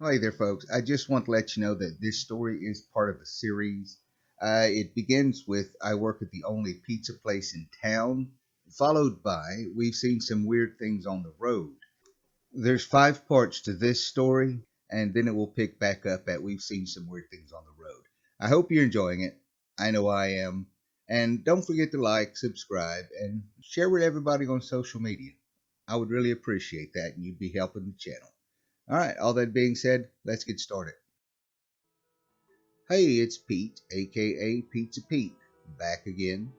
Hey there, folks. I just want to let you know that this story is part of a series. It begins with I work at the only pizza place in town, followed by we've seen some weird things on the road. There's 5 parts to this story, and then it will pick back up at we've seen some weird things on the road. I hope you're enjoying it. I know I am. And don't forget to like, subscribe, and share with everybody on social media. I would really appreciate that, and you'd be helping the channel. All right, all that being said, let's get started. Hey, it's Pete, aka Pizza Pete, back again.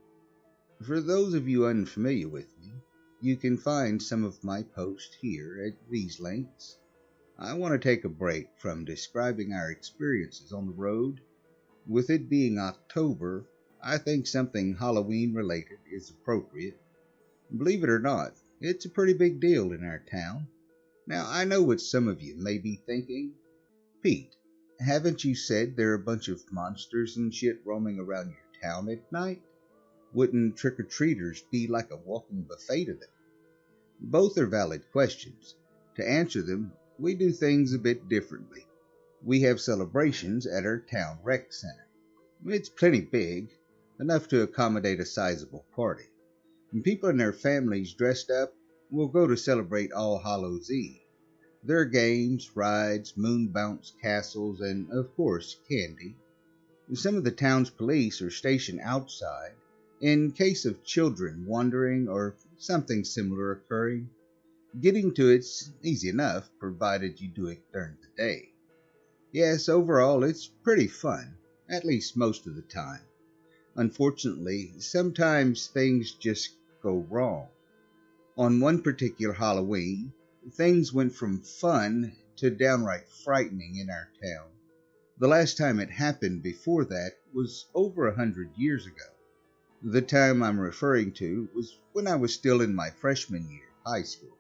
For those of you unfamiliar with me, you can find some of my posts here at these links. I want to take a break from describing our experiences on the road. With it being October, I think something Halloween related is appropriate. Believe it or not, it's a pretty big deal in our town. Now, I know what some of you may be thinking. Pete, haven't you said there are a bunch of monsters and shit roaming around your town at night? Wouldn't trick-or-treaters be like a walking buffet to them? Both are valid questions. To answer them, we do things a bit differently. We have celebrations at our town rec center. It's plenty big, enough to accommodate a sizable party. And people and their families dressed up will go to celebrate All Hallows Eve. There are games, rides, moon bounce castles, and, of course, candy. Some of the town's police are stationed outside in case of children wandering or something similar occurring. Getting to it's easy enough, provided you do it during the day. Yes, overall, it's pretty fun, at least most of the time. Unfortunately, sometimes things just go wrong. On one particular Halloween, things went from fun to downright frightening in our town. The last time it happened before that was over 100 years ago. The time I'm referring to was when I was still in my freshman year of high school.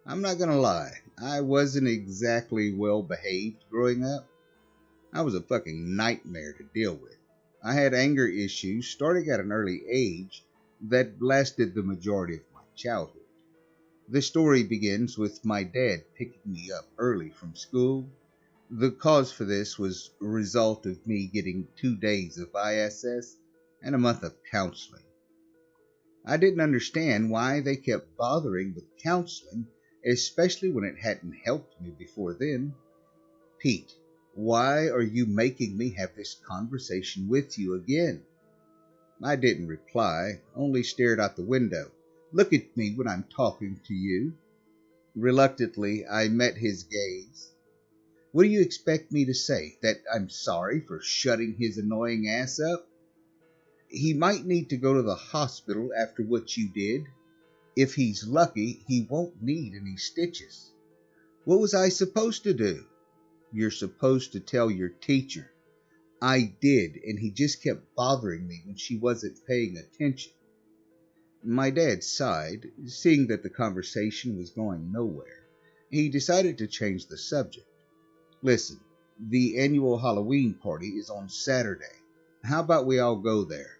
I'm not gonna lie, I wasn't exactly well behaved growing up. I was a fucking nightmare to deal with. I had anger issues starting at an early age that lasted the majority of my childhood. The story begins with my dad picking me up early from school. The cause for this was a result of me getting 2 days of ISS and a month of counseling. I didn't understand why they kept bothering with counseling, especially when it hadn't helped me before then. Pete, why are you making me have this conversation with you again? I didn't reply, only stared out the window. Look at me when I'm talking to you. Reluctantly, I met his gaze. What do you expect me to say? That I'm sorry for shutting his annoying ass up? He might need to go to the hospital after what you did. If he's lucky, he won't need any stitches. What was I supposed to do? You're supposed to tell your teacher. I did, and he just kept bothering me when she wasn't paying attention. My dad sighed, seeing that the conversation was going nowhere. He decided to change the subject. Listen, the annual Halloween party is on Saturday. How about we all go there?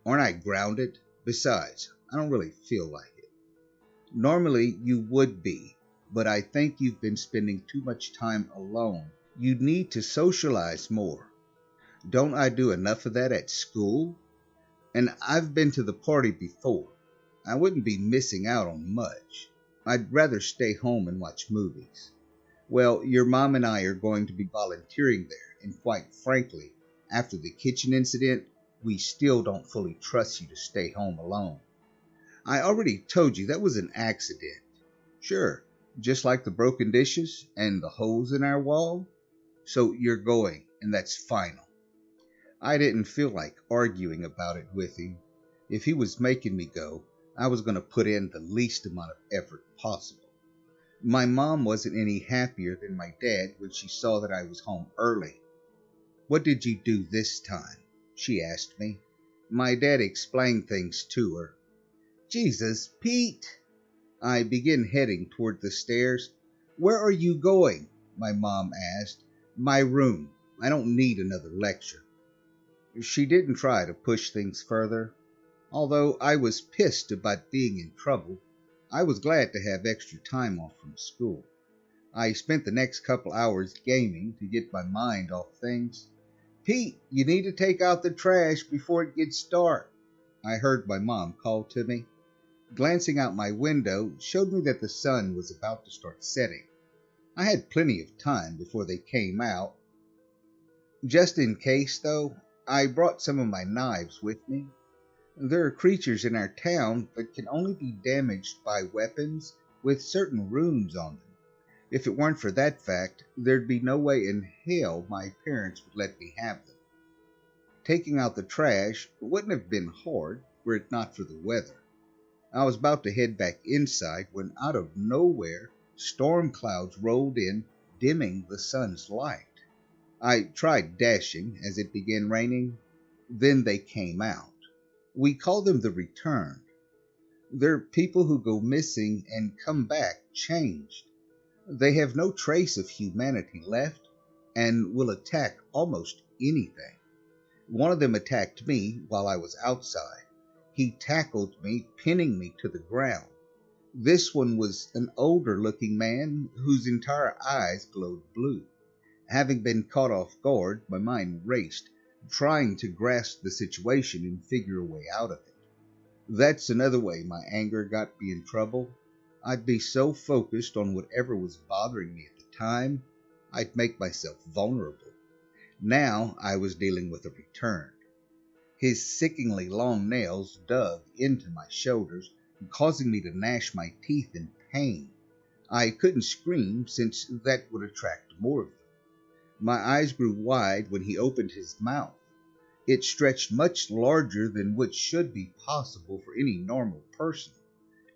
Aren't I grounded? Besides, I don't really feel like it. Normally you would be, but I think you've been spending too much time alone. You need to socialize more. Don't I do enough of that at school? And I've been to the party before. I wouldn't be missing out on much. I'd rather stay home and watch movies. Well, your mom and I are going to be volunteering there, and quite frankly, after the kitchen incident, we still don't fully trust you to stay home alone. I already told you that was an accident. Sure, just like the broken dishes and the holes in our wall. So you're going, and that's final. I didn't feel like arguing about it with him. If he was making me go, I was going to put in the least amount of effort possible. My mom wasn't any happier than my dad when she saw that I was home early. What did you do this time? She asked me. My dad explained things to her. Jesus, Pete! I began heading toward the stairs. Where are you going? My mom asked. My room. I don't need another lecture. She didn't try to push things further. Although I was pissed about being in trouble, I was glad to have extra time off from school. I spent the next couple hours gaming to get my mind off things. "Pete, you need to take out the trash before it gets dark," I heard my mom call to me. Glancing out my window showed me that the sun was about to start setting. I had plenty of time before they came out. Just in case, though, I brought some of my knives with me. There are creatures in our town that can only be damaged by weapons with certain runes on them. If it weren't for that fact, there'd be no way in hell my parents would let me have them. Taking out the trash wouldn't have been hard were it not for the weather. I was about to head back inside when out of nowhere, storm clouds rolled in, dimming the sun's light. I tried dashing as it began raining. Then they came out. We call them the returned. They're people who go missing and come back changed. They have no trace of humanity left and will attack almost anything. One of them attacked me while I was outside. He tackled me, pinning me to the ground. This one was an older-looking man whose entire eyes glowed blue. Having been caught off guard, my mind raced, trying to grasp the situation and figure a way out of it. That's another way my anger got me in trouble. I'd be so focused on whatever was bothering me at the time, I'd make myself vulnerable. Now I was dealing with a return. His sickeningly long nails dug into my shoulders, causing me to gnash my teeth in pain. I couldn't scream since that would attract more of them. My eyes grew wide when he opened his mouth. It stretched much larger than what should be possible for any normal person.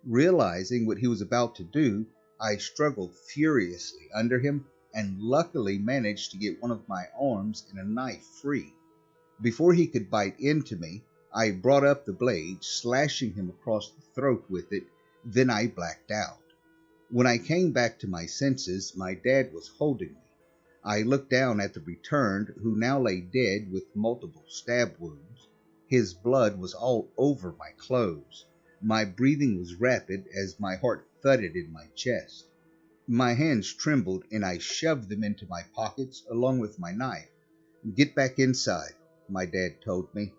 Realizing what he was about to do, I struggled furiously under him and luckily managed to get one of my arms and a knife free. Before he could bite into me, I brought up the blade, slashing him across the throat with it. Then I blacked out. When I came back to my senses, my dad was holding me. I looked down at the returned, who now lay dead with multiple stab wounds. His blood was all over my clothes. My breathing was rapid as my heart thudded in my chest. My hands trembled and I shoved them into my pockets along with my knife. "Get back inside," my dad told me.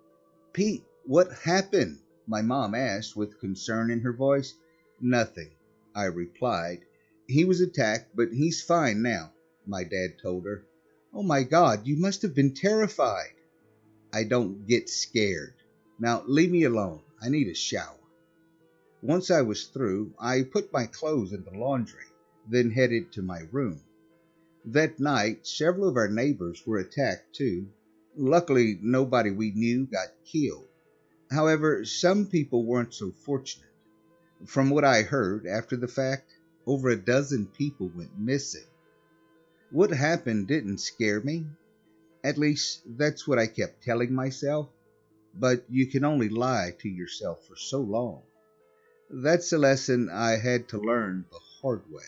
"Pete, what happened?" my mom asked with concern in her voice. "Nothing," I replied. "He was attacked, but he's fine now," my dad told her. "Oh my God, you must have been terrified." "I don't get scared. Now leave me alone. I need a shower." Once I was through, I put my clothes in the laundry, then headed to my room. That night, several of our neighbors were attacked too. Luckily, nobody we knew got killed. However, some people weren't so fortunate. From what I heard after the fact, over a dozen people went missing. What happened didn't scare me. At least, that's what I kept telling myself. But you can only lie to yourself for so long. That's a lesson I had to learn the hard way.